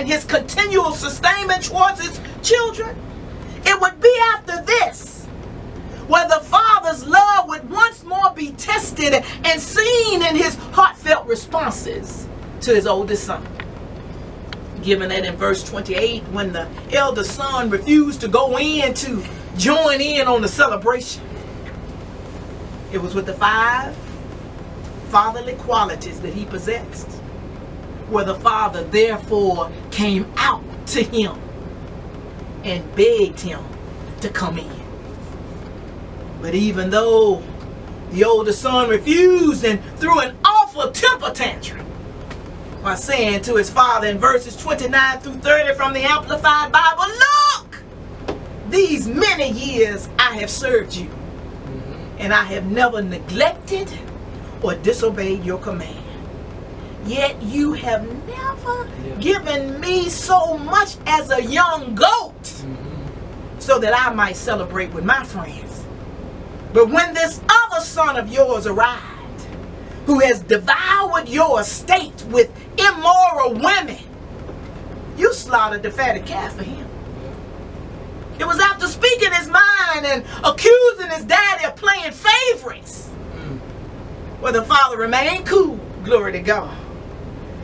and his continual sustainment towards his children, it would be after this, where the father's love would once more be tested and seen in his heartfelt responses to his oldest son. Given that in verse 28, when the elder son refused to go in to join in on the celebration, it was with the 5 fatherly qualities that he possessed, where the father therefore came out to him and begged him to come in. But even though the older son refused and threw an awful temper tantrum by saying to his father in verses 29 through 30 from the Amplified Bible, "Look, these many years I have served you, and I have never neglected or disobeyed your command. Yet you have never given me so much as a young goat so that I might celebrate with my friends. But when this other son of yours arrived, who has devoured your estate with immoral women, you slaughtered the fatted calf for him." It was after speaking his mind and accusing his daddy of playing favorites, where the father remained cool, glory to God,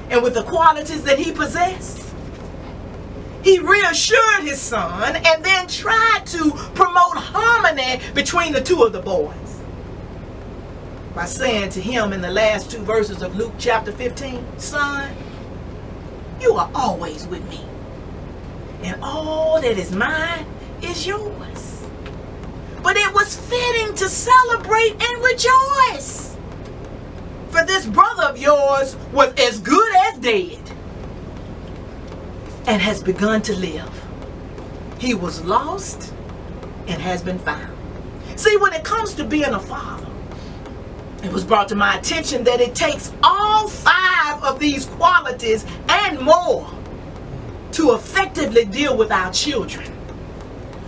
and with the qualities that he possessed, he reassured his son and then tried to promote harmony between the two of the boys by saying to him in the last 2 verses of Luke chapter 15, "Son, you are always with me, and all that is mine is yours. But it was fitting to celebrate and rejoice, for this brother of yours was as good as dead and has begun to live. He was lost and has been found." See, when it comes to being a father, it was brought to my attention that it takes all 5 of these qualities and more to effectively deal with our children,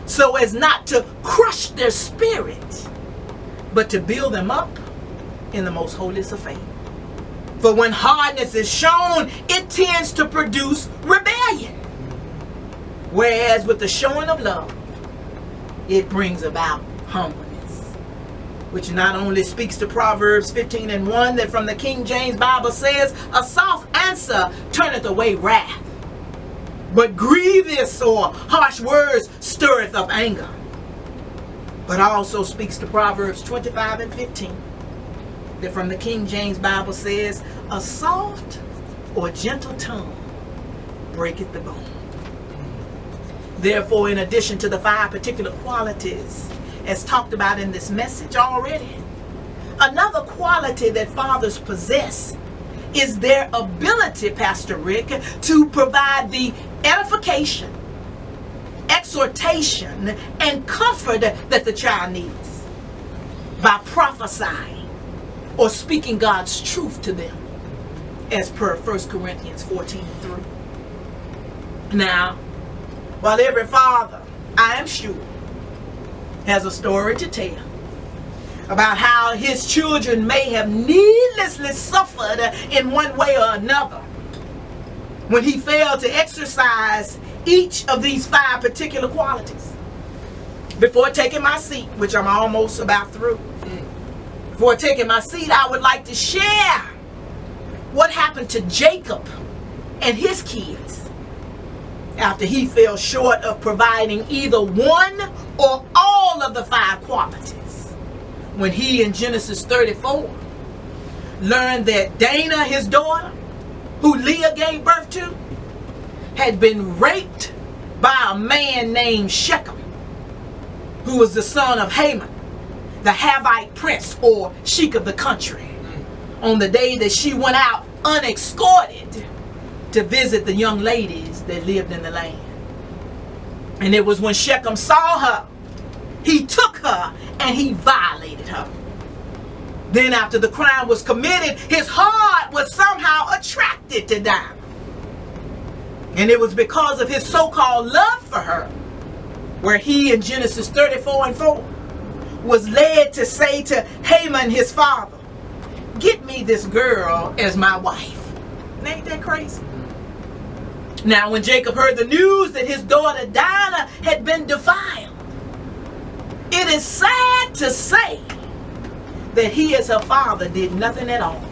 so as not to crush their spirit, but to build them up in the most holiest of faith. For when hardness is shown, it tends to produce rebellion. Whereas with the showing of love, it brings about humbleness. Which not only speaks to Proverbs 15:1 that from the King James Bible says, "A soft answer turneth away wrath, but grievous or harsh words stirreth up anger." But also speaks to Proverbs 25:15 that from the King James Bible says, "A soft or gentle tongue breaketh the bone." Therefore, in addition to the 5 particular qualities as talked about in this message already, another quality that fathers possess is their ability, Pastor Rick, to provide the edification, exhortation, and comfort that the child needs by prophesying or speaking God's truth to them, as per 1 Corinthians 14:3. Now, while every father, I am sure, has a story to tell about how his children may have needlessly suffered in one way or another when he failed to exercise each of these 5 particular qualities. Before taking my seat, which I'm almost about through, before taking my seat, I would like to share what happened to Jacob and his kids after he fell short of providing either one or all of the 5 qualities, when he in Genesis 34 learned that Dana, his daughter, who Leah gave birth to, had been raped by a man named Shechem, who was the son of Haman, the Havite prince or sheik of the country, on the day that she went out unescorted to visit the young ladies that lived in the land. And it was when Shechem saw her, he took her and he violated her. Then after the crime was committed, his heart was somehow attracted to Dinah. And it was because of his so-called love for her, where he in Genesis 34:4 was led to say to Haman, his father, "Get me this girl as my wife." Ain't that crazy? Now when Jacob heard the news that his daughter Dinah had been defiled, it is sad to say that he as her father did nothing at all,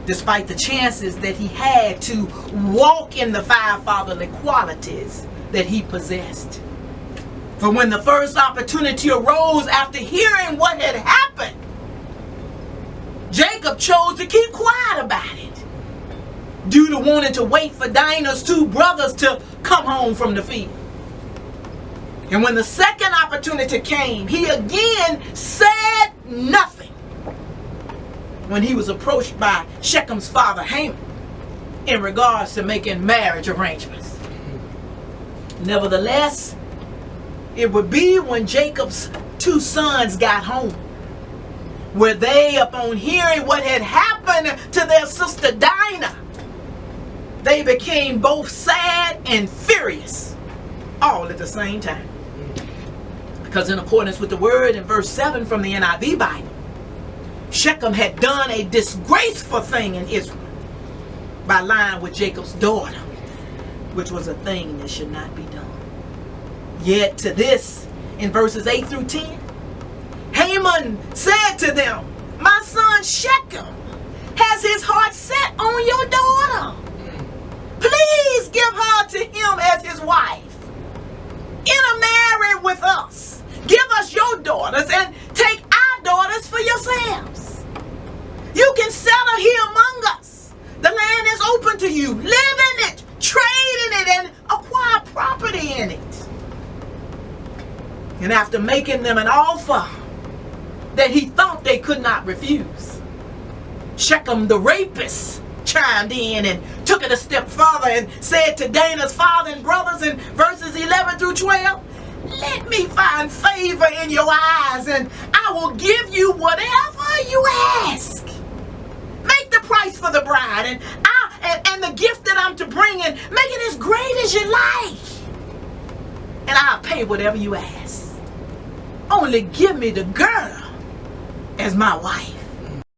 despite the chances that he had to walk in the five fatherly qualities that he possessed. For when the first opportunity arose after hearing what had happened, Jacob chose to keep quiet about it, due to wanting to wait for Dinah's two brothers to come home from the field. And when the second opportunity came, he again said nothing when he was approached by Shechem's father Hamor in regards to making marriage arrangements. Nevertheless, it would be when Jacob's two sons got home, where they, upon hearing what had happened to their sister Dinah, they became both sad and furious all at the same time. Because in accordance with the word in verse 7 from the NIV Bible, Shechem had done a disgraceful thing in Israel by lying with Jacob's daughter, which was a thing that should not be done. Yet to this, in verses 8 through 10, Haman said to them, "My son Shechem has his heart set on your daughter. Please give her to him as his wife. Intermarry with us. Give us your daughters and take our daughters for yourselves. You can settle here among us. The land is open to you. Live in it, trade in it, and acquire property in it." And after making them an offer that he thought they could not refuse, Shechem the rapist chimed in and took it a step further and said to Dinah's father and brothers in verses 11 through 12, "Let me find favor in your eyes and I will give you whatever you ask. Make the price for the bride and the gift that I'm to bring, and make it as great as you like. And I'll pay whatever you ask. Only give me the girl as my wife."